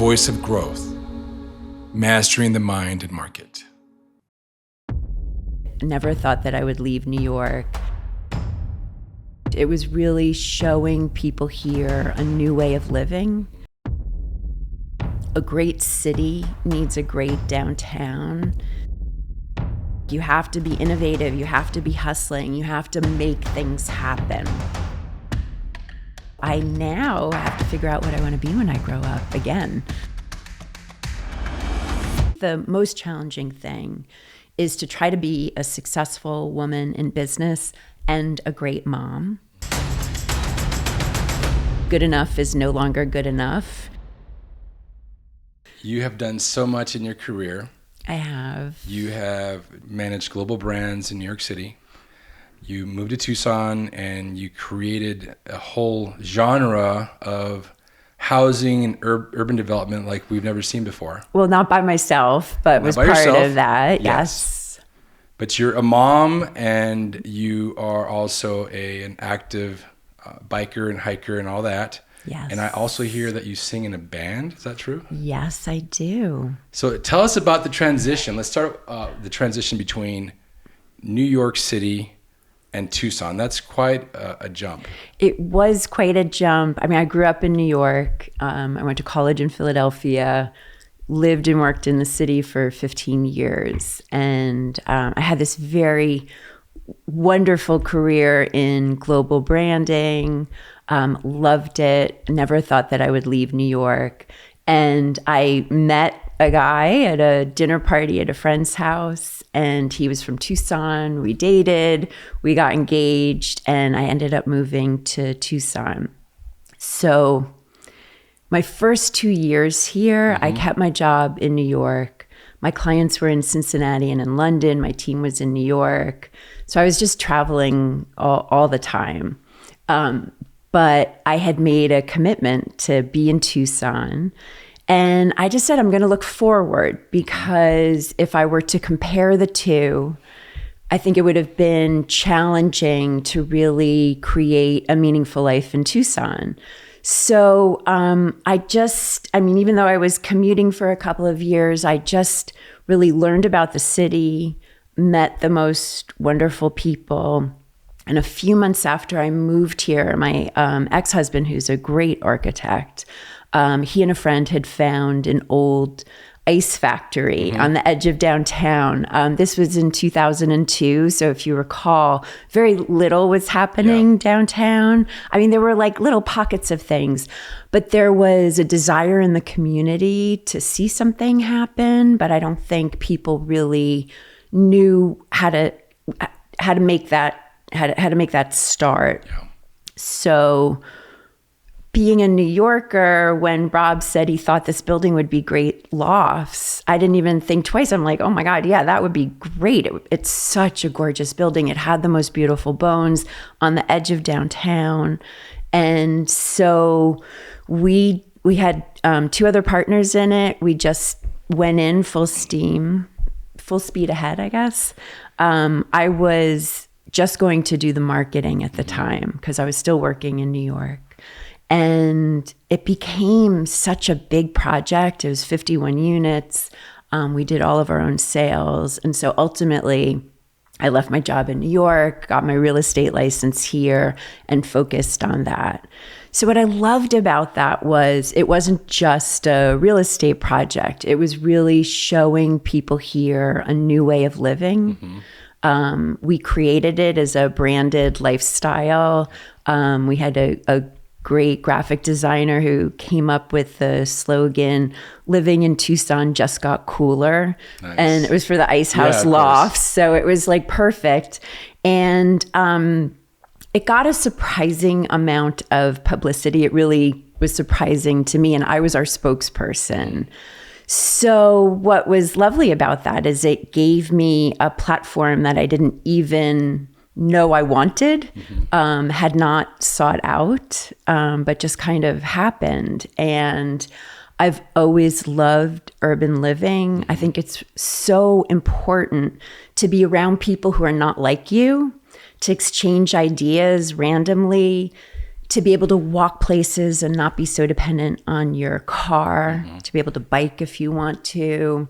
voice of growth, mastering the mind and market. Never thought that I would leave New York. It was really showing people here a new way of living. A great city needs a great downtown. You have to be innovative, you have to be hustling, you have to make things happen. I now have to figure out what I want to be when I grow up again. The most challenging thing is to try to be a successful woman in business and a great mom. Good enough is no longer good enough. You have done so much in your career. I have. You have managed global brands in New York City. You moved to Tucson and you created a whole genre of housing and urban development like we've never seen before. Well, not by myself, but was part of that. Yes. But you're a mom and you are also an active biker and hiker and all that. Yes. And I also hear that you sing in a band. Is that true? Yes, I do. So tell us about the transition. Let's start the transition between New York City and Tucson. That's quite a jump. It was quite a jump. I mean, I grew up in New York. I went to college in Philadelphia, lived and worked in the city for 15 years. And I had this very wonderful career in global branding. Loved it. Never thought that I would leave New York. And I met a guy at a dinner party at a friend's house, and he was from Tucson. We dated, we got engaged, and I ended up moving to Tucson. So my first 2 years here, I kept my job in New York. My clients were in Cincinnati and in London. My team was in New York. So I was just traveling all the time. But I had made a commitment to be in Tucson. And I just said, I'm going to look forward, because if I were to compare the two, I think it would have been challenging to really create a meaningful life in Tucson. So even though I was commuting for a couple of years, I just really learned about the city, met the most wonderful people. And a few months after I moved here, my ex-husband, who's a great architect, he and a friend had found an old ice factory on the edge of downtown. This was in 2002. So if you recall, very little was happening downtown. I mean, there were like little pockets of things, but there was a desire in the community to see something happen. But I don't think people really knew how to make that start. Yeah. So being a New Yorker, when Rob said he thought this building would be great lofts, I didn't even think twice. I'm like, oh my God, yeah, that would be great. It's such a gorgeous building. It had the most beautiful bones on the edge of downtown. And so we had 2 other partners in it. We just went in full speed ahead, I guess. I was just going to do the marketing at the time because I was still working in New York. And it became such a big project. It was 51 units. We did all of our own sales. And so ultimately, I left my job in New York, got my real estate license here, and focused on that. So what I loved about that was it wasn't just a real estate project. It was really showing people here a new way of living. We created it as a branded lifestyle. We had a great graphic designer who came up with the slogan, "Living in Tucson just got cooler." Nice. And it was for the Ice House Lofts. So it was like perfect. And it got a surprising amount of publicity. It really was surprising to me. And I was our spokesperson. So what was lovely about that is it gave me a platform that I didn't even know I wanted, had not sought out, but just kind of happened. And I've always loved urban living. I think it's so important to be around people who are not like you, to exchange ideas randomly, to be able to walk places and not be so dependent on your car, to be able to bike if you want to.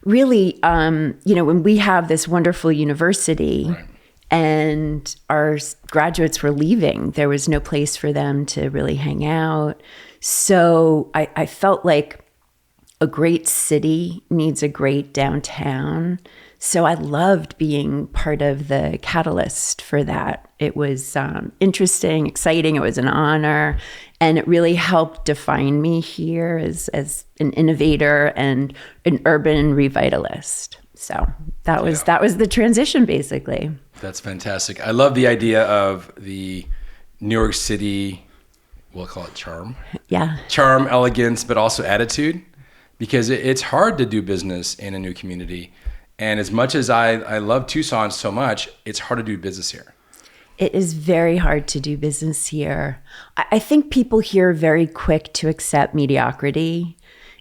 Really, when we have this wonderful university and our graduates were leaving, there was no place for them to really hang out. So I felt like a great city needs a great downtown. So I loved being part of the catalyst for that. It was interesting, exciting. It was an honor. And it really helped define me here as an innovator and an urban revitalist. So that was the transition, basically. That's fantastic. I love the idea of the New York City, we'll call it charm. Yeah. Charm, elegance, but also attitude. Because it's hard to do business in a new community. And as much as I love Tucson so much, it's hard to do business here. It is very hard to do business here. I think people here are very quick to accept mediocrity.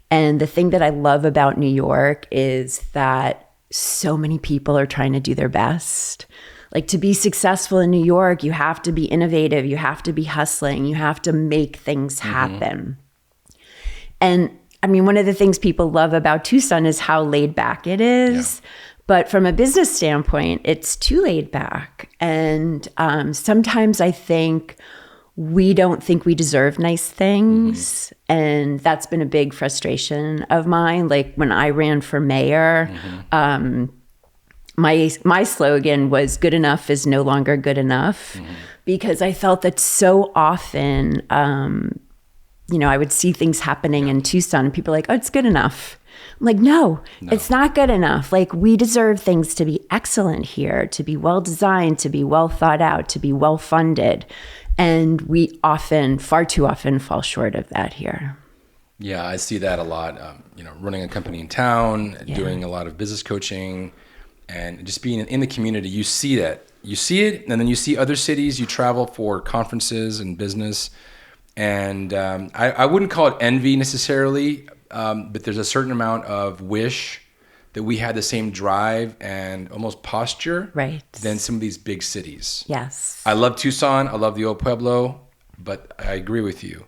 And the thing that I love about New York is that so many people are trying to do their best. Like, to be successful in New York, you have to be innovative, you have to be hustling, you have to make things happen. And I mean, one of the things people love about Tucson is how laid back it is. Yeah. But from a business standpoint, it's too laid back. And sometimes I think we don't think we deserve nice things. And that's been a big frustration of mine. Like, when I ran for mayor, my slogan was "good enough is no longer good enough," because I felt that so often I would see things happening in Tucson and people are like, "Oh, it's good enough." I'm like, no, it's not good enough. Like, we deserve things to be excellent here, to be well designed, to be well thought out, to be well funded. And we far too often fall short of that here. Yeah, I see that a lot. Running a company in town, doing a lot of business coaching, and just being in the community, you see that. You see it, and then you see other cities. You travel for conferences and business. And I wouldn't call it envy necessarily, but there's a certain amount of wish that we had the same drive and almost posture than some of these big cities. Yes. I love Tucson. I love the old Pueblo, but I agree with you.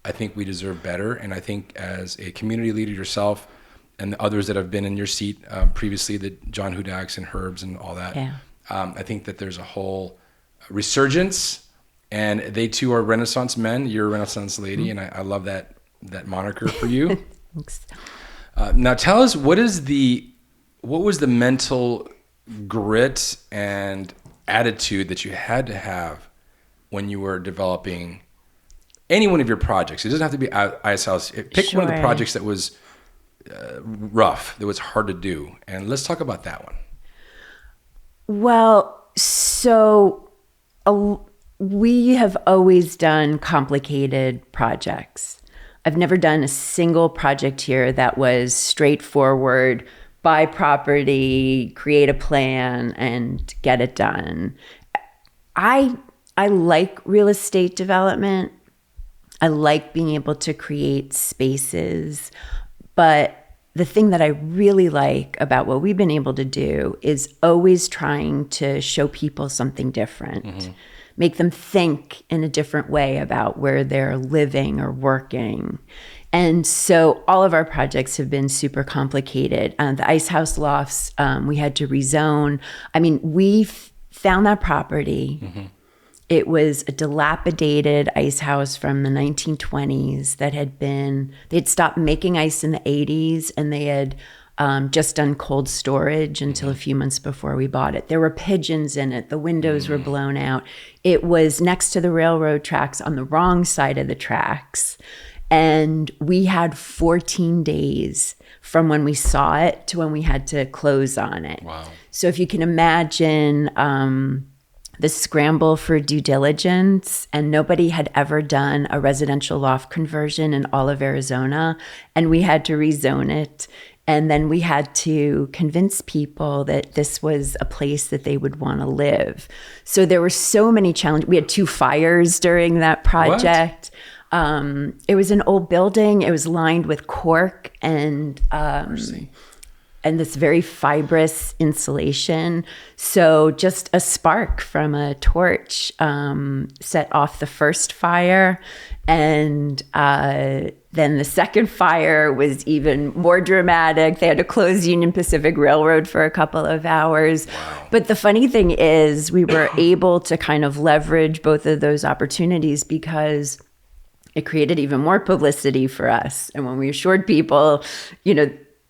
I think we deserve better. And I think as a community leader yourself and the others that have been in your seat previously, the John Hudaks and Herbs and all that, I think that there's a whole resurgence. And they too are Renaissance men. You're a Renaissance lady, and I love that moniker for you. Thanks. Now tell us, what was the mental grit and attitude that you had to have when you were developing any one of your projects? It doesn't have to be Ice House. Pick one of the projects that was rough, that was hard to do, and let's talk about that one. Well, so we have always done complicated projects. I've never done a single project here that was straightforward, buy property, create a plan, and get it done. I like real estate development. I like being able to create spaces. But the thing that I really like about what we've been able to do is always trying to show people something different. Make them think in a different way about where they're living or working. And so all of our projects have been super complicated. The Ice House Lofts, we had to rezone. I mean, we found that property. It was a dilapidated ice house from the 1920s that they'd stopped making ice in the 80s, and they had just done cold storage until a few months before we bought it. There were pigeons in it. The windows were blown out. It was next to the railroad tracks on the wrong side of the tracks. And we had 14 days from when we saw it to when we had to close on it. Wow. So if you can imagine the scramble for due diligence, and nobody had ever done a residential loft conversion in all of Arizona, and we had to rezone it. And then we had to convince people that this was a place that they would want to live. So there were so many challenges. We had 2 fires during that project. It was an old building. It was lined with cork, and and this very fibrous insulation. So just a spark from a torch set off the first fire. And then the second fire was even more dramatic. They had to close Union Pacific Railroad for a couple of hours. Wow. But the funny thing is we were able to kind of leverage both of those opportunities because it created even more publicity for us. And when we assured people,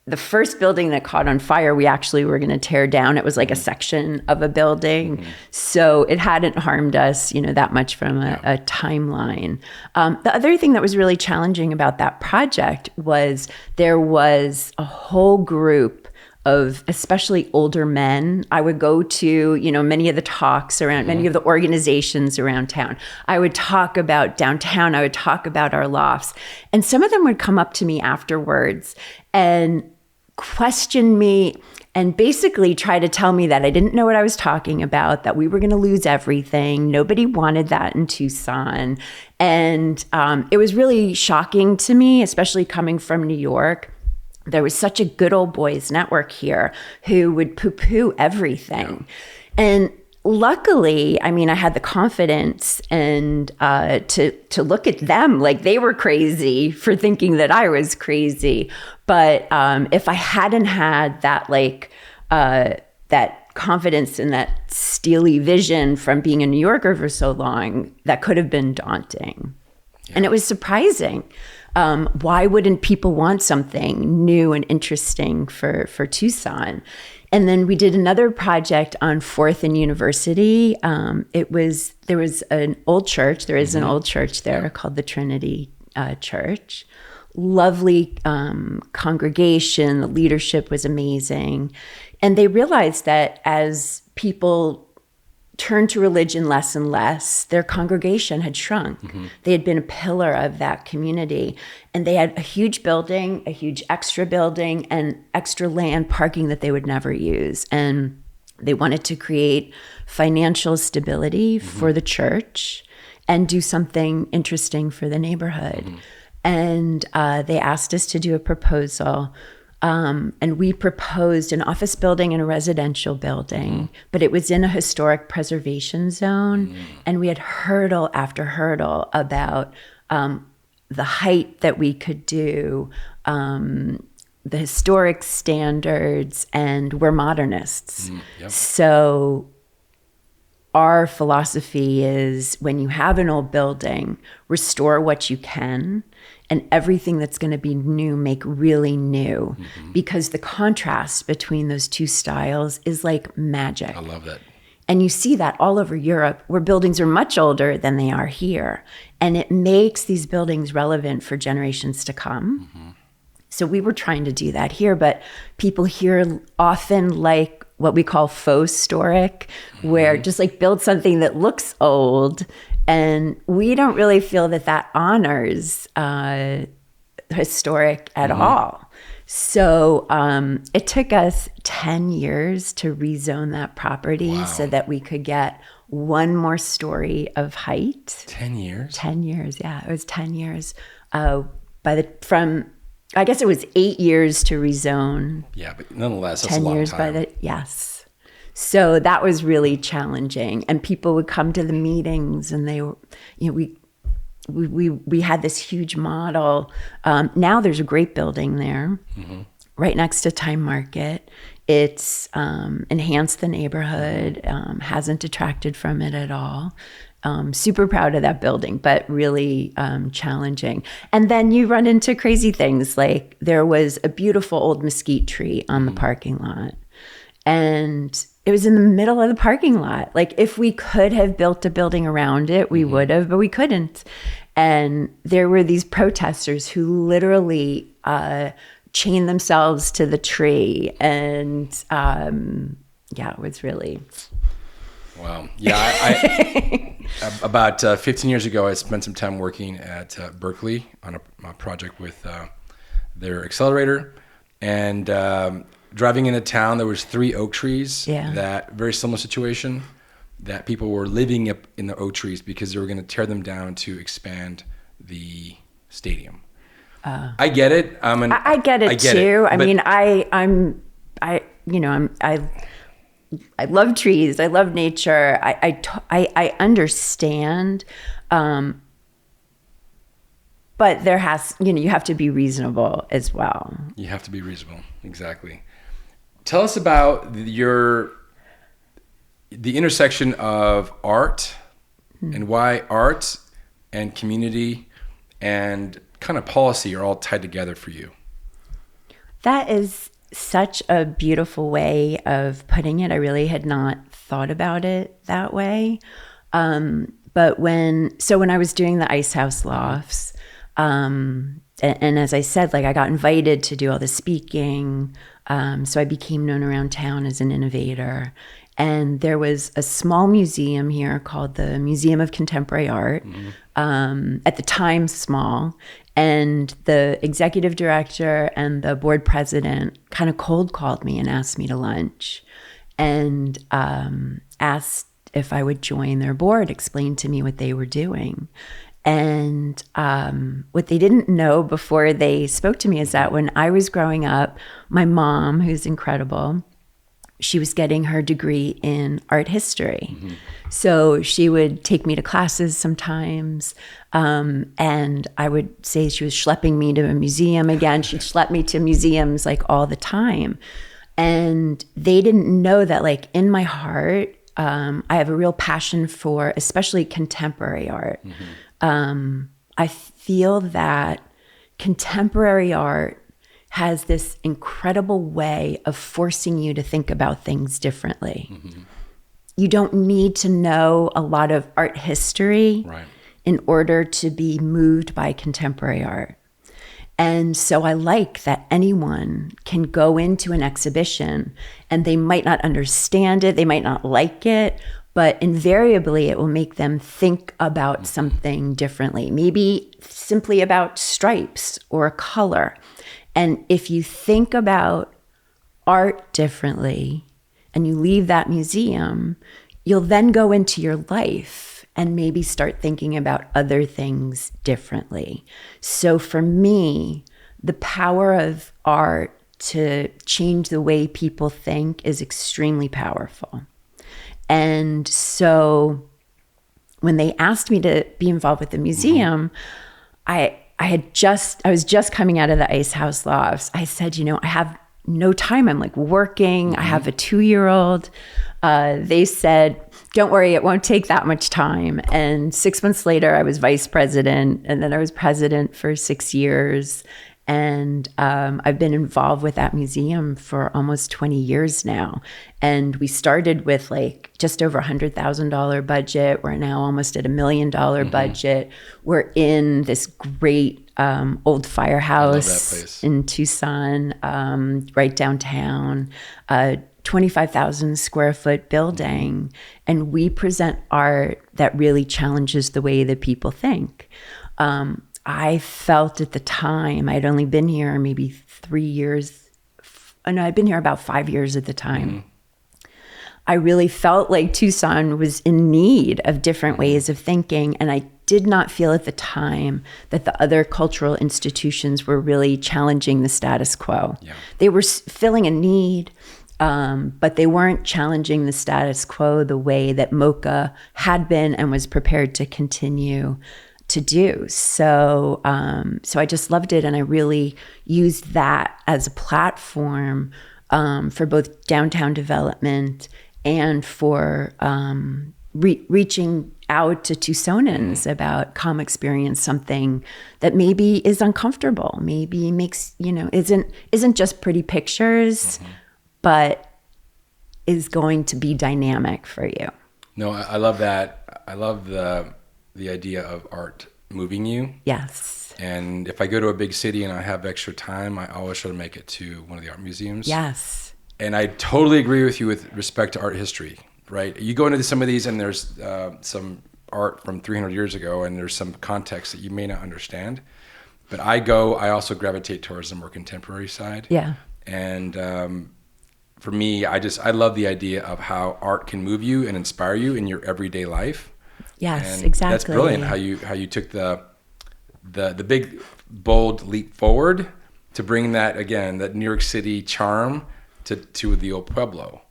the first building that caught on fire, we actually were going to tear down. It was like a section of a building. Mm-hmm. So it hadn't harmed us, that much from a timeline. The other thing that was really challenging about that project was there was a whole group of especially older men. I would go to, many of the talks around, many of the organizations around town. I would talk about downtown. I would talk about our lofts. And some of them would come up to me afterwards and question me and basically try to tell me that I didn't know what I was talking about, that we were going to lose everything. Nobody wanted that in Tucson. And it was really shocking to me, especially coming from New York. There was such a good old boys network here who would poo-poo everything. Yeah. And luckily, I had the confidence and to look at them like they were crazy for thinking that I was crazy. But if I hadn't had that that confidence and that steely vision from being a New Yorker for so long, that could have been daunting. Yeah. And it was surprising. Why wouldn't people want something new and interesting for Tucson? And then we did another project on 4th and University. There was an old church. There is an old church there called the Trinity Church. Lovely congregation. The leadership was amazing. And they realized that as people turned to religion less and less, their congregation had shrunk. Mm-hmm. They had been a pillar of that community. And they had a huge building, a huge extra building, and extra land parking that they would never use. And they wanted to create financial stability for the church and do something interesting for the neighborhood. Mm-hmm. And they asked us to do a proposal. And we proposed an office building and a residential building, but it was in a historic preservation zone. And we had hurdle after hurdle about the height that we could do, the historic standards, and we're modernists. Yep. So our philosophy is when you have an old building, restore what you can, and everything that's going to be new, make really new, because the contrast between those two styles is like magic. I love that. And you see that all over Europe, where buildings are much older than they are here. And it makes these buildings relevant for generations to come. Mm-hmm. So we were trying to do that here, but people here often like what we call faux historic, where just like build something that looks old. And we don't really feel that honors historic at all. So it took us 10 years to rezone that property so that we could get one more story of height. 10 years? 10 years, yeah. It was 10 years. I guess it was 8 years to rezone. Yeah, but nonetheless, that's a long time. Yes. So that was really challenging. And people would come to the meetings and they were, we had this huge model. Now there's a great building there, right next to Time Market. It's enhanced the neighborhood, hasn't detracted from it at all. Super proud of that building, but really challenging. And then you run into crazy things, like there was a beautiful old mesquite tree on the parking lot. And it was in the middle of the parking lot. Like if we could have built a building around it, we would have, but we couldn't. And there were these protesters who literally chained themselves to the tree. And it was really... Wow. Yeah. I about 15 years ago, I spent some time working at Berkeley on a project with their accelerator. And driving into town, there was 3 oak trees. Yeah. That very similar situation, that people were living up in the oak trees because they were going to tear them down to expand the stadium. I get it. I get it too. I mean, I'm I love trees. I love nature. I understand. But you have to be reasonable as well. You have to be reasonable. Exactly. Tell us about the intersection of art and why art and community and kind of policy are all tied together for you. That is such a beautiful way of putting it. I really had not thought about it that way. But when I was doing the Ice House Lofts, and as I said, like, I got invited to do all the speaking. So I became known around town as an innovator. And there was a small museum here called the Museum of Contemporary Art, at the time small. And the executive director and the board president kind of cold called me and asked me to lunch and asked if I would join their board, explain to me what they were doing. And what they didn't know before they spoke to me is that when I was growing up, my mom, who's incredible, she was getting her degree in art history. So she would take me to classes sometimes, and I would say she was schlepping me to a museum again. She'd schlep me to museums like all the time. And they didn't know that, like, in my heart, I have a real passion for especially contemporary art. I feel that contemporary art has this incredible way of forcing you to think about things differently. You don't need to know a lot of art history in order to be moved by contemporary art. And so I like that anyone can go into an exhibition and they might not understand it, they might not like it, but invariably it will make them think about something differently, maybe simply about stripes or color. And if you think about art differently and you leave that museum, you'll then go into your life and maybe start thinking about other things differently. So for me, the power of art to change the way people think is extremely powerful. And so when they asked me to be involved with the museum, I was just coming out of the Ice House Lofts. I said, I have no time. I'm like working. I have a 2-year-old. They said, don't worry, it won't take that much time. And 6 months later, I was vice president, and then I was president for 6 years. And I've been involved with that museum for almost 20 years now. And we started with like just over $100,000 budget. We're now almost at $1 million budget. We're in this great old firehouse in Tucson, right downtown, 25,000 square foot building. And we present art that really challenges the way that people think. I felt at the time, I'd only been here maybe 3 years. I'd been here about 5 years at the time. I really felt like Tucson was in need of different ways of thinking. And I did not feel at the time that the other cultural institutions were really challenging the status quo. They were filling a need, but they weren't challenging the status quo the way that MoCA had been and was prepared to continue to do. So I just loved it. And I really used that as a platform for both downtown development and for reaching out to Tucsonans about come experience something that maybe is uncomfortable, maybe makes, isn't just pretty pictures, but is going to be dynamic for you. No, I love that. I love the idea of art moving you. Yes. And if I go to a big city and I have extra time, I always try to make it to one of the art museums. Yes. And I totally agree with you with respect to art history, right? You go into some of these and there's some art from 300 years ago and there's some context that you may not understand. But I also gravitate towards the more contemporary side. Yeah. And for me, I love the idea of how art can move you and inspire you in your everyday life. Yes, and exactly. That's brilliant how you took the big bold leap forward to bring that New York City charm to the old Pueblo?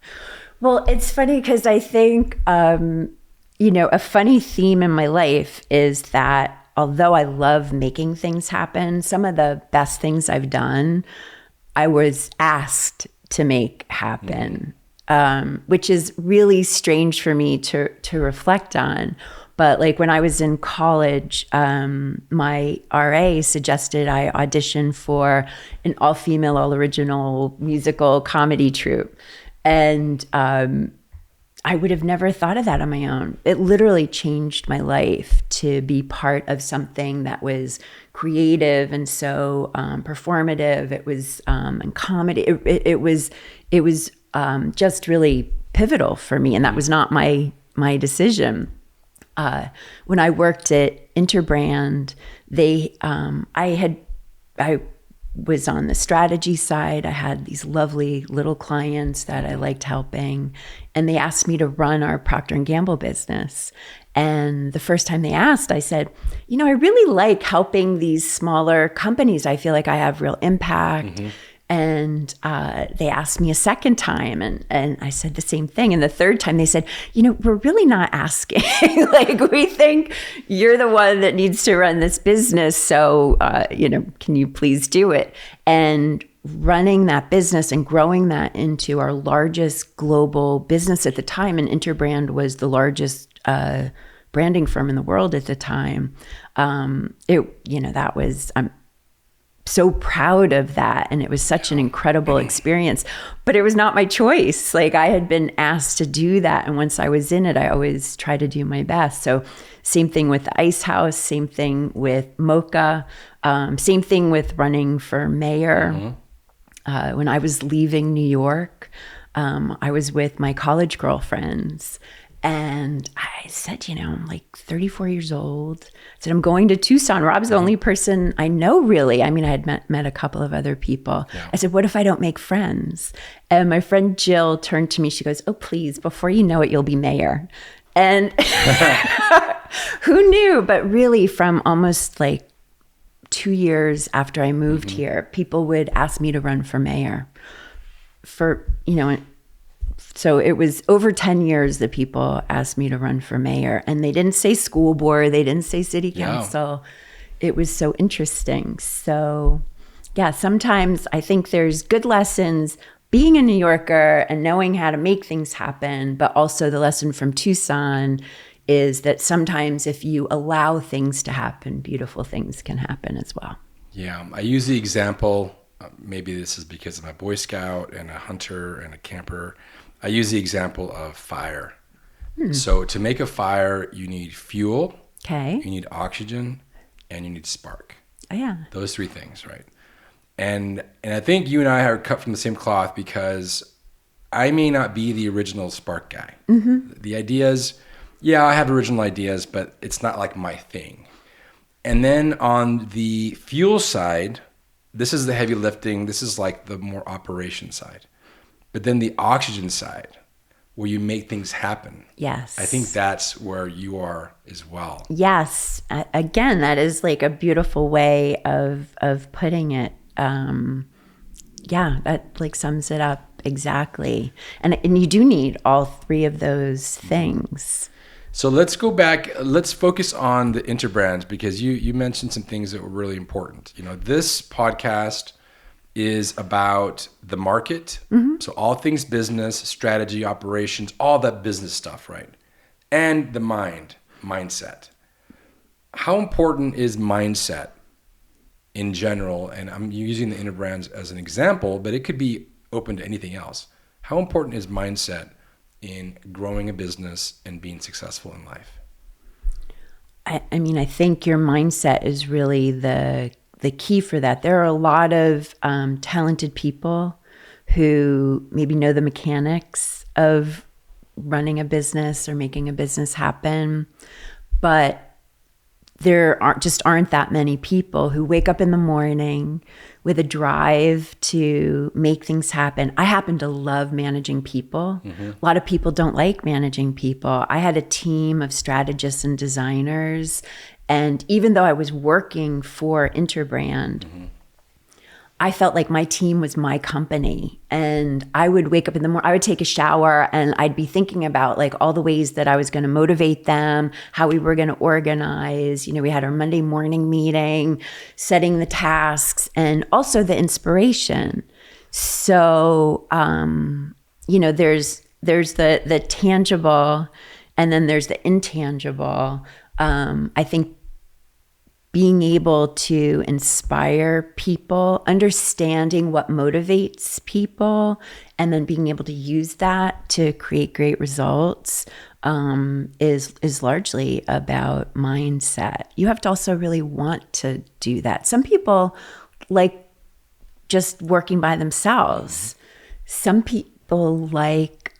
Well, it's funny because I think, a funny theme in my life is that although I love making things happen, some of the best things I've done, I was asked to make happen, which is really strange for me to reflect on. But like when I was in college, my RA suggested I audition for an all-female, all-original musical comedy troupe. And I would have never thought of that on my own. It literally changed my life to be part of something that was creative and so performative. It was and comedy. It was just really pivotal for me, and that was not my decision. When I worked at Interbrand, I was on the strategy side. I had these lovely little clients that I liked helping, and they asked me to run our Procter & Gamble business. And the first time they asked, I said, I really like helping these smaller companies. I feel like I have real impact. And they asked me a second time, and I said the same thing. And the third time they said, we're really not asking. Like, we think you're the one that needs to run this business. So, can you please do it? And running that business and growing that into our largest global business at the time, and Interbrand was the largest branding firm in the world at the time. That was, so proud of that. And it was such an incredible experience, but it was not my choice. Like, I had been asked to do that. And once I was in it, I always try to do my best. So same thing with the Ice House, same thing with Mocha, same thing with running for mayor. When I was leaving New York, I was with my college girlfriends. And I said, I'm like 34 years old. I said, I'm going to Tucson. Rob's the only person I know, really. I mean, I had met a couple of other people. Yeah. I said, what if I don't make friends? And my friend Jill turned to me. She goes, oh, please, before you know it, you'll be mayor. And who knew? But really, from almost like 2 years after I moved here, people would ask me to run for mayor. So it was over 10 years that people asked me to run for mayor, and they didn't say school board, they didn't say city council. Yeah. It was so interesting. So yeah, sometimes I think there's good lessons being a New Yorker and knowing how to make things happen, but also the lesson from Tucson is that sometimes if you allow things to happen, beautiful things can happen as well. Yeah, I use the example, maybe this is because I'm a Boy Scout and a hunter and a camper. I use the example of fire. So to make a fire, you need fuel, you need oxygen, and you need spark. Oh, yeah. Those three things, right? And I think you and I are cut from the same cloth because I may not be the original spark guy. The ideas, I have original ideas, but it's not like my thing. And then on the fuel side, this is the heavy lifting. This is like the more operation side. But then the oxygen side, where you make things happen. Yes. I think that's where you are as well. Yes. Again, that is like a beautiful way of putting it. That like sums it up exactly. And you do need all three of those things. So let's go back. Let's focus on the Interbrands, because you mentioned some things that were really important. This podcast is about the market. So all things business, strategy, operations, all that business stuff, right? And the mindset. How important is mindset in general? And I'm using the Interbrands as an example, but it could be open to anything else. How important is mindset in growing a business and being successful in life? I mean, I think your mindset is really the key for that. There are a lot of talented people who maybe know the mechanics of running a business or making a business happen, but there aren't that many people who wake up in the morning with a drive to make things happen. I happen to love managing people. A lot of people don't like managing people. I had a team of strategists and designers, and even though I was working for Interbrand, I felt like my team was my company, and I would wake up in the morning, I would take a shower, and I'd be thinking about like all the ways that I was going to motivate them, how we were going to organize. We had our Monday morning meeting, setting the tasks, and also the inspiration. So, there's the tangible, and then there's the intangible. I think being able to inspire people, understanding what motivates people, and then being able to use that to create great results is largely about mindset. You have to also really want to do that. Some people like just working by themselves. Some people like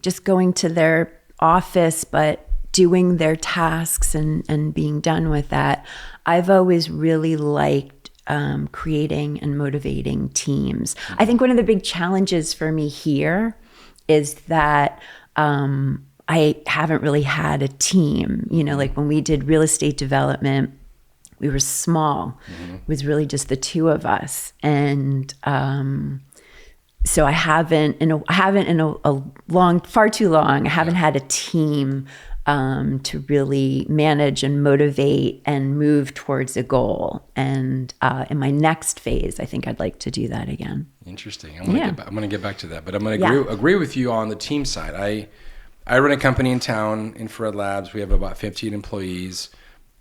just going to their office, but doing their tasks and being done with that. I've always really liked creating and motivating teams. I think one of the big challenges for me here is that I haven't really had a team. Like when we did real estate development, we were small. It was really just the two of us. And so I haven't in a long, far too long, I haven't had a team to really manage and motivate and move towards a goal. And in my next phase, I think I'd like to do that again. Interesting. I'm going to get back to that, but I'm going to agree with you on the team side. I run a company in town, Infrared Labs. We have about 15 employees,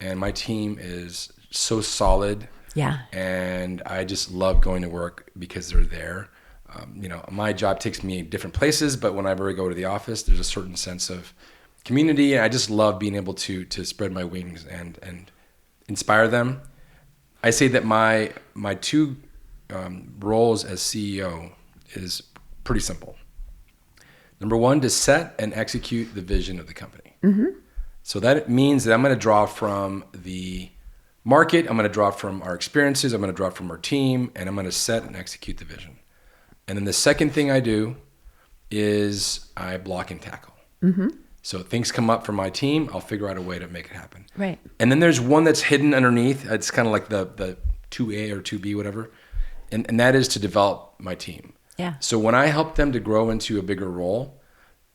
and my team is so solid. Yeah. And I just love going to work because they're there. My job takes me different places, but whenever I go to the office, there's a certain sense of community, and I just love being able to spread my wings and inspire them. I say that my two roles as CEO is pretty simple. Number one, to set and execute the vision of the company. So that means that I'm going to draw from the market, I'm going to draw from our experiences, I'm going to draw from our team, and I'm going to set and execute the vision. And then the second thing I do is I block and tackle. So things come up from my team, I'll figure out a way to make it happen. Right. And then there's one that's hidden underneath. It's kind of like the 2A or 2B, whatever. And that is to develop my team. Yeah. So when I help them to grow into a bigger role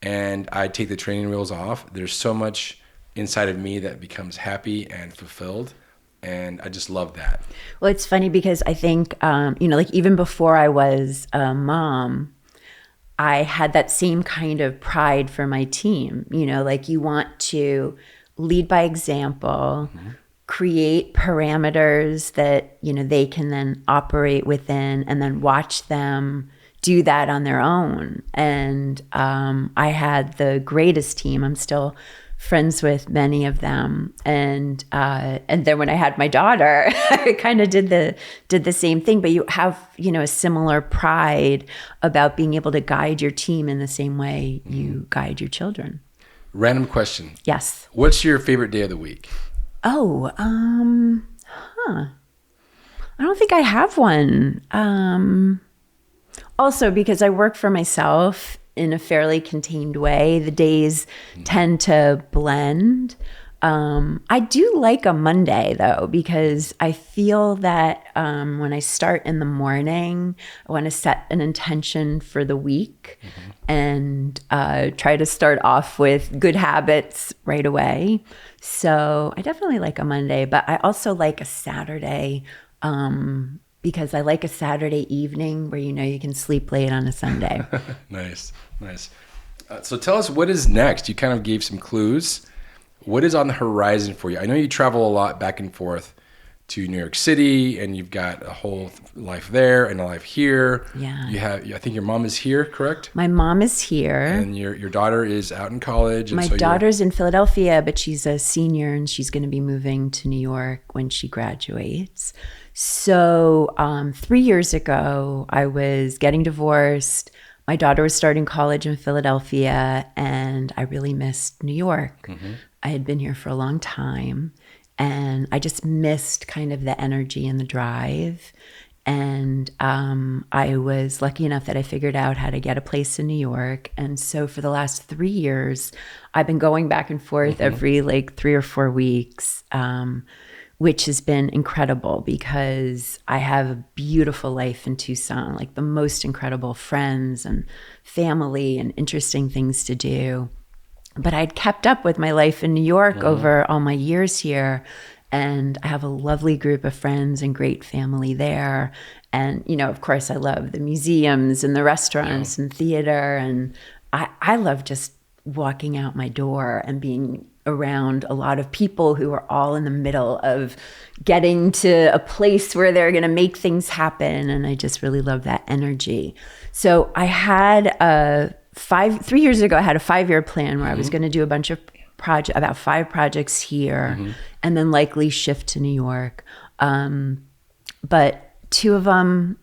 and I take the training wheels off, there's so much inside of me that becomes happy and fulfilled. And I just love that. Well, it's funny because I think, like even before I was a mom, I had that same kind of pride for my team. Like you want to lead by example, create parameters that, they can then operate within, and then watch them do that on their own. And I had the greatest team. I'm still friends with many of them, and then when I had my daughter, I kind of did the same thing. But you have a similar pride about being able to guide your team in the same way you guide your children. Random question. Yes. What's your favorite day of the week? Oh, I don't think I have one. Also, because I work for myself in a fairly contained way, the days tend to blend. I do like a Monday though, because I feel that when I start in the morning, I want to set an intention for the week and try to start off with good habits right away. So I definitely like a Monday, but I also like a Saturday because I like a Saturday evening where you can sleep late on a Sunday. Nice. So tell us what is next. You kind of gave some clues. What is on the horizon for you? I know you travel a lot back and forth to New York City, and you've got a whole life there and a life here. Yeah. I think your mom is here, correct? My mom is here. And your daughter is out in college. My daughter's in Philadelphia, but she's a senior, and she's going to be moving to New York when she graduates. So 3 years ago, I was getting divorced. My daughter was starting college in Philadelphia, and I really missed New York. I had been here for a long time, and I just missed kind of the energy and the drive. And I was lucky enough that I figured out how to get a place in New York. And so for the last 3 years, I've been going back and forth every 3 or 4 weeks, which has been incredible because I have a beautiful life in Tucson, like the most incredible friends and family and interesting things to do. But I'd kept up with my life in New York over all my years here. And I have a lovely group of friends and great family there. And, of course, I love the museums and the restaurants and theater. And I love just walking out my door and being around a lot of people who are all in the middle of getting to a place where they're going to make things happen. And I just really love that energy. So I had 3 years ago, I had a 5-year plan where I was going to do a bunch of about 5 projects here and then likely shift to New York. But 2 of them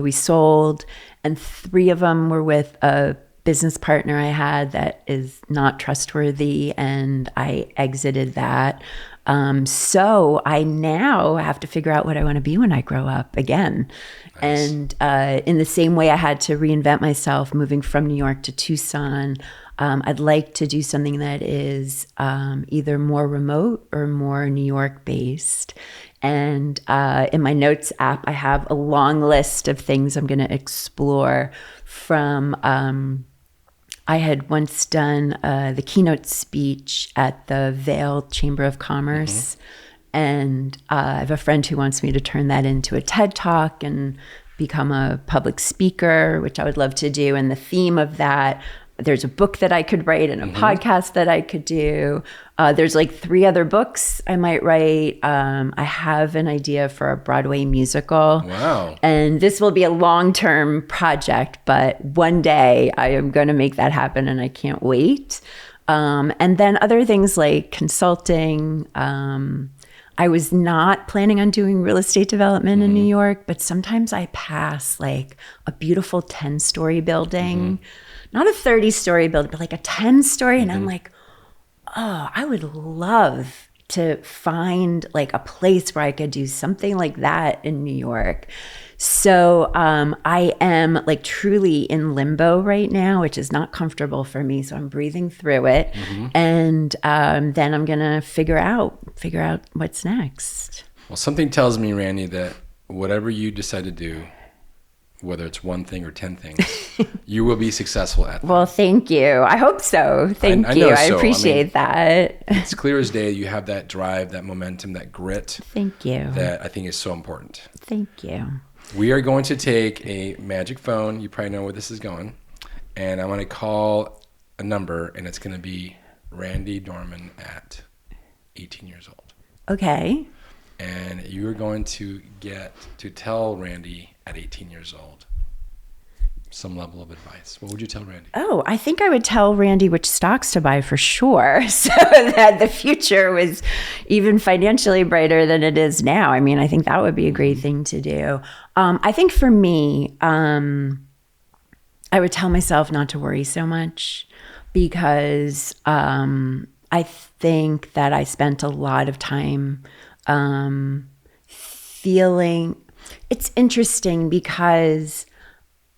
we sold, and 3 of them were with a business partner I had that is not trustworthy, and I exited that. So I now have to figure out what I want to be when I grow up again. Nice. And in the same way I had to reinvent myself moving from New York to Tucson, I'd like to do something that is either more remote or more New York based. And in my notes app, I have a long list of things I'm going to explore from I had once done the keynote speech at the Vail Chamber of Commerce. And I have a friend who wants me to turn that into a TED Talk and become a public speaker, which I would love to do. And the theme of that, there's a book that I could write and a podcast that I could do. There's like 3 other books I might write. I have an idea for a Broadway musical. Wow. And this will be a long-term project, but one day I am going to make that happen and I can't wait. And then other things like consulting. I was not planning on doing real estate development in New York, but sometimes I pass like a beautiful 10-story building, not a 30-story building, but like a 10-story. And I'm like, oh, I would love to find like a place where I could do something like that in New York. So I am like truly in limbo right now, which is not comfortable for me. So I'm breathing through it. And then I'm going to figure out what's next. Well, something tells me, Randi, that whatever you decide to do, whether it's one thing or 10 things, you will be successful at that. Well, thank you. I hope so. Thank you. I appreciate that. It's clear as day. You have that drive, that momentum, that grit. Thank you. That I think is so important. Thank you. We are going to take a magic phone. You probably know where this is going. And I'm going to call a number, and it's going to be Randi Dorman at 18 years old. Okay. And you are going to get to tell Randi at 18 years old some level of advice. What would you tell Randi? Oh, I think I would tell Randi which stocks to buy for sure, so that the future was even financially brighter than it is now. I mean, I think that would be a great thing to do. I think for me, I would tell myself not to worry so much, because I think that I spent a lot of time feeling. It's interesting because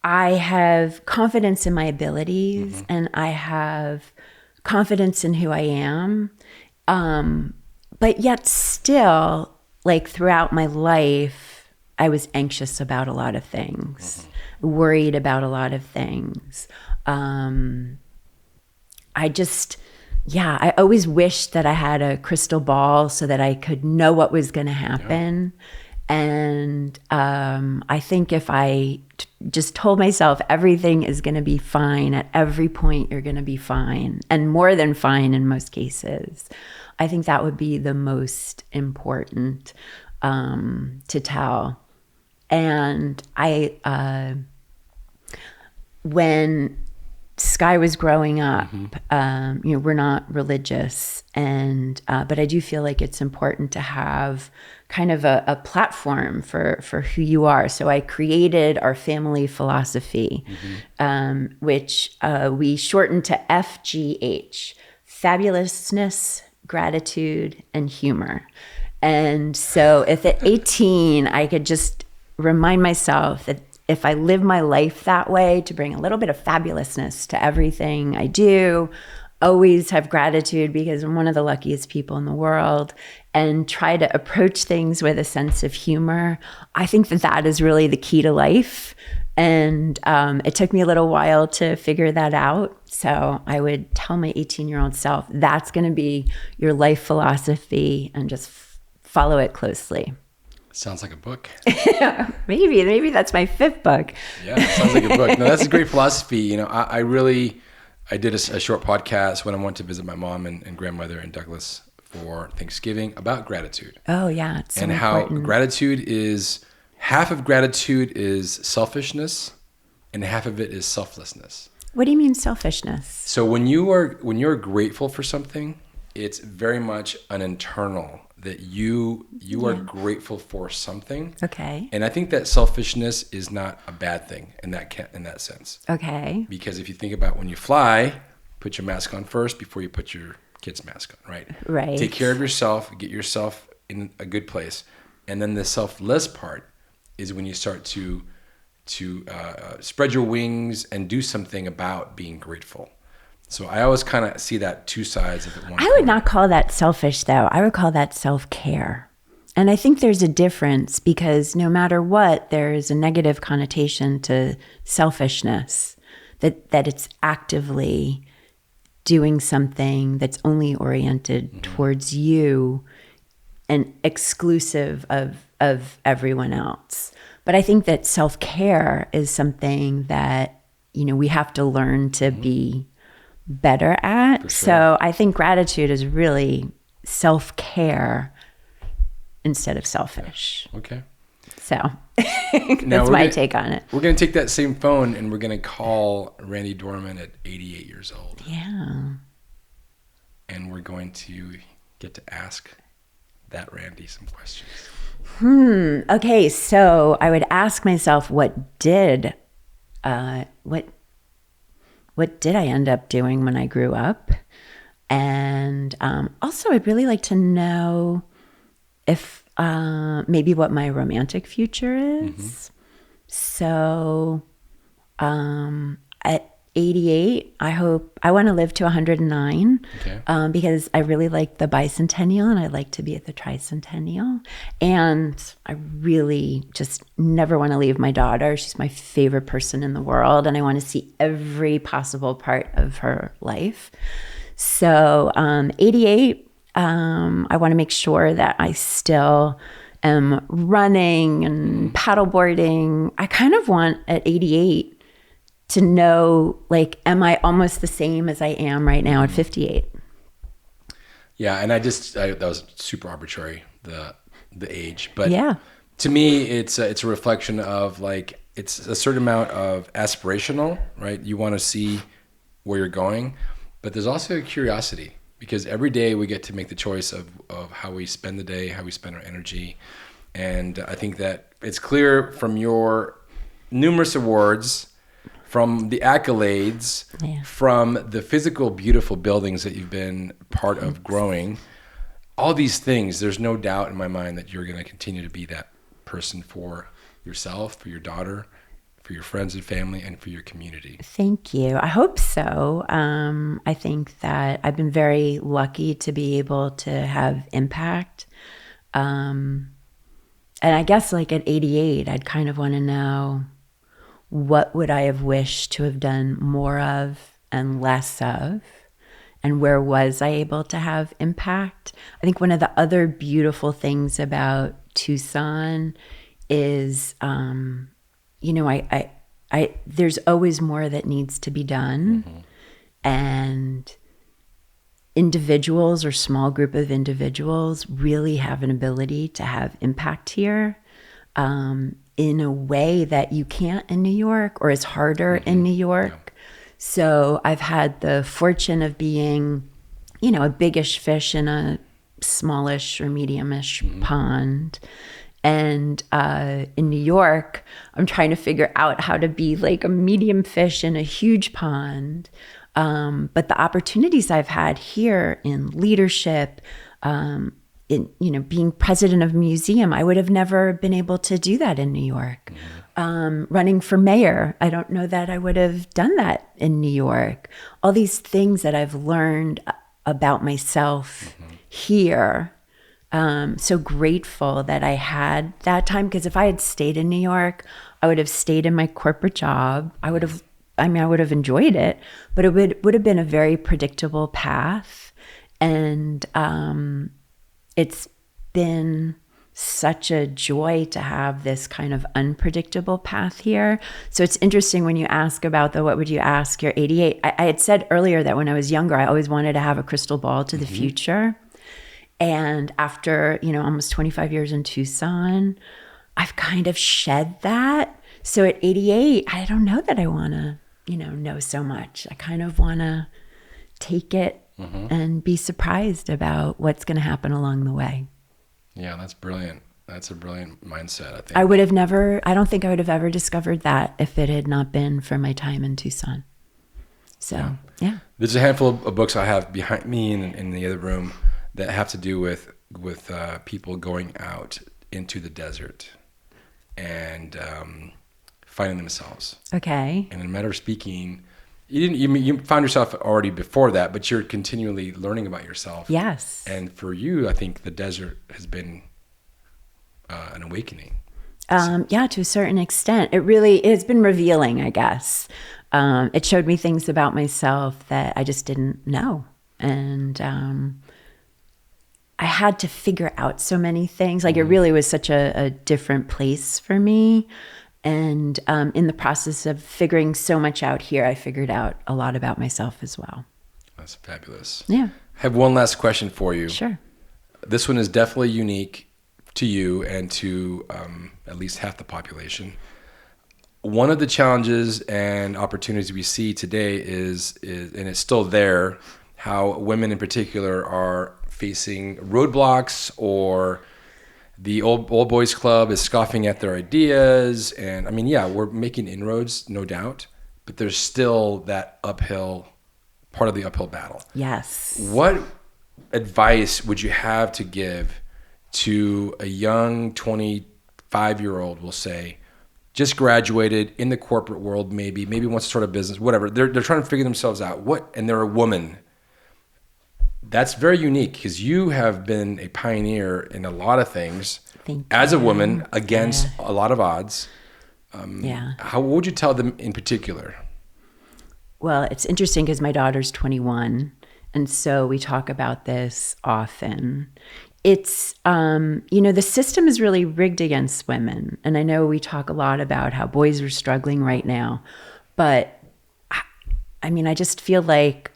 I have confidence in my abilities and I have confidence in who I am. But yet still, like throughout my life, I was anxious about a lot of things, worried about a lot of things. I always wished that I had a crystal ball so that I could know what was going to happen. Yeah. And I think if I just told myself everything is going to be fine, at every point you're going to be fine, and more than fine in most cases, I think that would be the most important to tell. And when Sky was growing up, we're not religious, but I do feel like it's important to have kind of a platform for who you are. So I created our family philosophy, which we shortened to FGH: fabulousness, gratitude, and humor. And so if at 18 I could just remind myself that if I live my life that way, to bring a little bit of fabulousness to everything I do, always have gratitude because I'm one of the luckiest people in the world, and try to approach things with a sense of humor. I think that that is really the key to life. And it took me a little while to figure that out. So I would tell my 18-year-old self, that's going to be your life philosophy, and just follow it closely. Sounds like a book. Maybe that's my 5th book. Yeah, sounds like a book. No, that's a great philosophy. You know, I did a short podcast when I went to visit my mom and grandmother in Douglas for Thanksgiving about gratitude. Oh yeah, it's so and important. How gratitude is, half of gratitude is selfishness, and half of it is selflessness. What do you mean selfishness? So when you're grateful for something, it's very much an internal, that you are grateful for something. Okay. And I think that selfishness is not a bad thing in that sense. Okay. Because if you think about when you fly, put your mask on first before you put your kid's mask on, right? Right. Take care of yourself, get yourself in a good place. And then the selfless part is when you start to spread your wings and do something about being grateful. So I always kind of see that two sides of it. I would not call that selfish, though. I would call that self-care. And I think there's a difference, because no matter what, there's a negative connotation to selfishness, that it's actively doing something that's only oriented towards you and exclusive of everyone else. But I think that self-care is something that, we have to learn to be better at. For sure. So I think gratitude is really self-care instead of selfish. Okay. So that's my take on it. We're going to take that same phone and we're going to call Randi Dorman at 88 years old. Yeah. And we're going to get to ask that Randi some questions. Okay, so I would ask myself, what did I end up doing when I grew up? And also, I'd really like to know if maybe what my romantic future is. So at 88, I want to live to 109, because I really like the bicentennial and I like to be at the tricentennial. And I really just never want to leave my daughter. She's my favorite person in the world, and I want to see every possible part of her life. So 88, I want to make sure that I still am running and paddleboarding. I kind of want at 88 to know, like, am I almost the same as I am right now at 58? Yeah, and that was super arbitrary, the age. But yeah, to me, it's a reflection of, like, it's a certain amount of aspirational, right? You want to see where you're going, but there's also a curiosity, because every day we get to make the choice of how we spend the day, how we spend our energy. And I think that it's clear from your numerous awards, from the accolades, from the physical, beautiful buildings that you've been part of growing, all these things, there's no doubt in my mind that you're going to continue to be that person for yourself, for your daughter, for your friends and family, and for your community. Thank you. I hope so. I think that I've been very lucky to be able to have impact. And I guess, like, at 88, I'd kind of want to know, what would I have wished to have done more of and less of? And where was I able to have impact? I think one of the other beautiful things about Tucson is, there's always more that needs to be done. And individuals or small group of individuals really have an ability to have impact here. In a way that you can't in New York, or is harder in New York. Yeah. So I've had the fortune of being, a biggish fish in a smallish or mediumish pond. And in New York, I'm trying to figure out how to be like a medium fish in a huge pond. But the opportunities I've had here in leadership, in being president of a museum, I would have never been able to do that in New York. running for mayor. I don't know that I would have done that in New York. All these things that I've learned about myself here. So grateful that I had that time, because if I had stayed in New York, I would have stayed in my corporate job. I would have enjoyed it, but it would have been a very predictable path. And it's been such a joy to have this kind of unpredictable path here. So it's interesting when you ask about what would you ask your 88? I had said earlier that when I was younger, I always wanted to have a crystal ball to the future. And after, almost 25 years in Tucson, I've kind of shed that. So at 88, I don't know that I want to, know so much. I kind of want to take it and be surprised about what's going to happen along the way. Yeah, that's brilliant. That's a brilliant mindset, I think. I don't think I would have ever discovered that if it had not been for my time in Tucson. So, yeah. There's a handful of books I have behind me in the other room that have to do with people going out into the desert and finding themselves. Okay. And in a matter of speaking, you found yourself already before that, but you're continually learning about yourself. Yes. And for you, I think the desert has been an awakening. Yeah, to a certain extent. It's been revealing, I guess. It showed me things about myself that I just didn't know. And I had to figure out so many things. Like, it really was such a different place for me. And in the process of figuring so much out here, I figured out a lot about myself as well. That's fabulous. Yeah. I have one last question for you. Sure. This one is definitely unique to you and to at least half the population. One of the challenges and opportunities we see today is and it's still there, how women in particular are facing roadblocks, or the old boys club is scoffing at their ideas. And we're making inroads, no doubt, but there's still that part of the uphill battle. Yes. What advice would you have to give to a young 25-year-old, we'll say, just graduated in the corporate world, maybe wants to start a business, whatever. They're trying to figure themselves out. And they're a woman. That's very unique, because you have been a pioneer in a lot of things as a woman against a lot of odds. What would you tell them in particular? Well, it's interesting because my daughter's 21, and so we talk about this often. It's, the system is really rigged against women. And I know we talk a lot about how boys are struggling right now, but I just feel like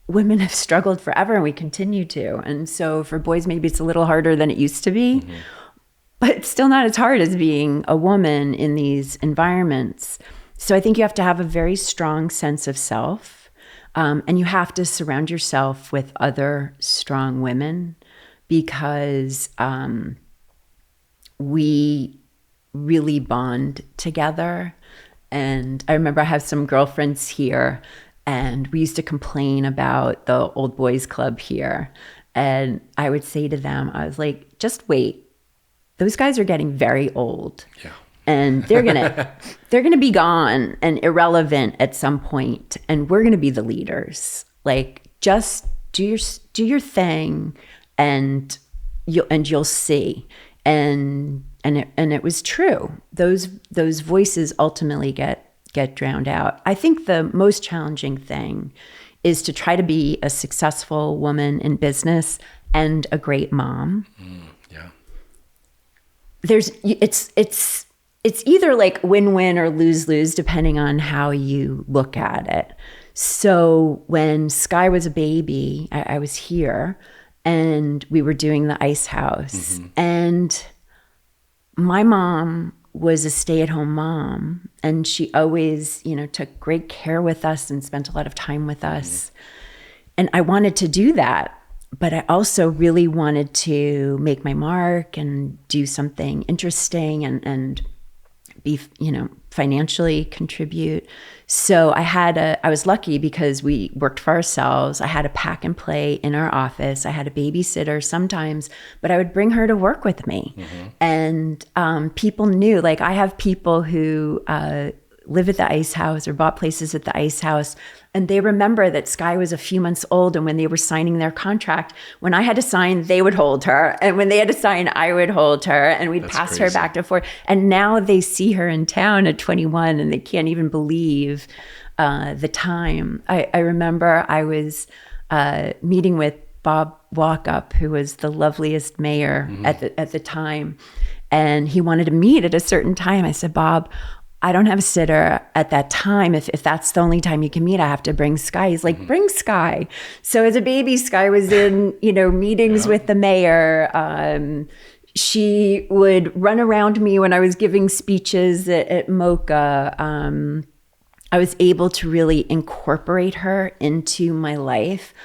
women have struggled forever, and we continue to. And so for boys, maybe it's a little harder than it used to be, but it's still not as hard as being a woman in these environments. So I think you have to have a very strong sense of self, and you have to surround yourself with other strong women, because we really bond together. And I remember I have some girlfriends here, and we used to complain about the old boys club here. And I would say to them, I was like, just wait. Those guys are getting very old. Yeah. And they're gonna be gone and irrelevant at some point, and we're gonna be the leaders. Like, just do your thing, and you'll see. And it was true. Those voices ultimately get drowned out. I think the most challenging thing is to try to be a successful woman in business and a great mom. It's either like win-win or lose-lose, depending on how you look at it. So when Sky was a baby, I was here, and we were doing the ice house, and my mom was a stay-at-home mom, and she always, took great care with us and spent a lot of time with us. And I wanted to do that, but I also really wanted to make my mark and do something interesting and be, financially contribute. So I was lucky because we worked for ourselves. I had a pack and play in our office. I had a babysitter sometimes, but I would bring her to work with me. And people knew, like I have people who live at the Ice House or bought places at the Ice House, and they remember that Sky was a few months old, and when they were signing their contract, when I had to sign, they would hold her, and when they had to sign, I would hold her, and we'd pass her back and forth. And now they see her in town at 21, and they can't even believe the time. I remember I was meeting with Bob Walkup, who was the loveliest mayor at the time, and he wanted to meet at a certain time. I said, Bob, I don't have a sitter at that time. If that's the only time you can meet, I have to bring Sky. He's like, bring Sky. So as a baby, Sky was in, meetings with the mayor. She would run around me when I was giving speeches at MoCA. I was able to really incorporate her into my life.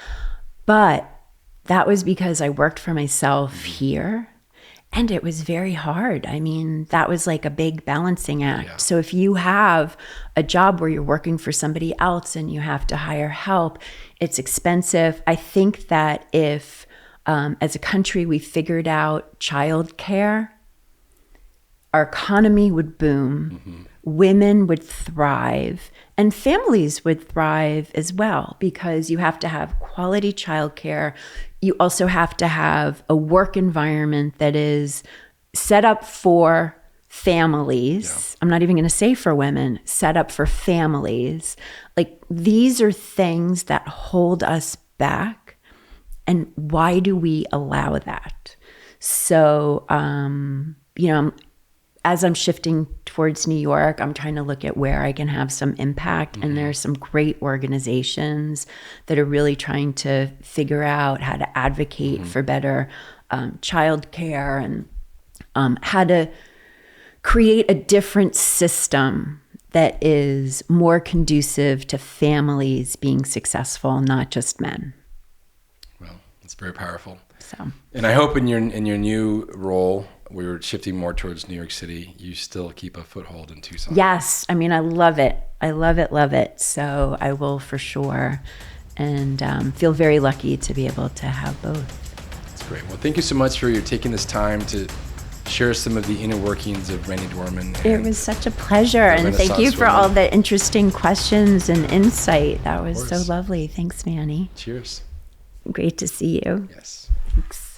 But that was because I worked for myself here. And it was very hard. I mean, that was like a big balancing act. Yeah. So if you have a job where you're working for somebody else and you have to hire help, it's expensive. I think that if, as a country, we figured out childcare, our economy would boom, women would thrive, and families would thrive as well, because you have to have quality childcare. You also have to have a work environment that is set up for families. Yeah. I'm not even going to say for women, set up for families. Like, these are things that hold us back. And why do we allow that? So, as I'm shifting towards New York, I'm trying to look at where I can have some impact. And there are some great organizations that are really trying to figure out how to advocate for better childcare and how to create a different system that is more conducive to families being successful, not just men. Well, it's very powerful. So, and I hope in your new role, we were shifting more towards New York City, you still keep a foothold in Tucson. Yes. I mean, I love it. I love it, love it. So I will for sure. And feel very lucky to be able to have both. That's great. Well, thank you so much for your taking this time to share some of the inner workings of Randi Dorman. It was such a pleasure. And thank you for all the interesting questions and insight. That was so lovely. Thanks, Manny. Cheers. Great to see you. Yes. Thanks.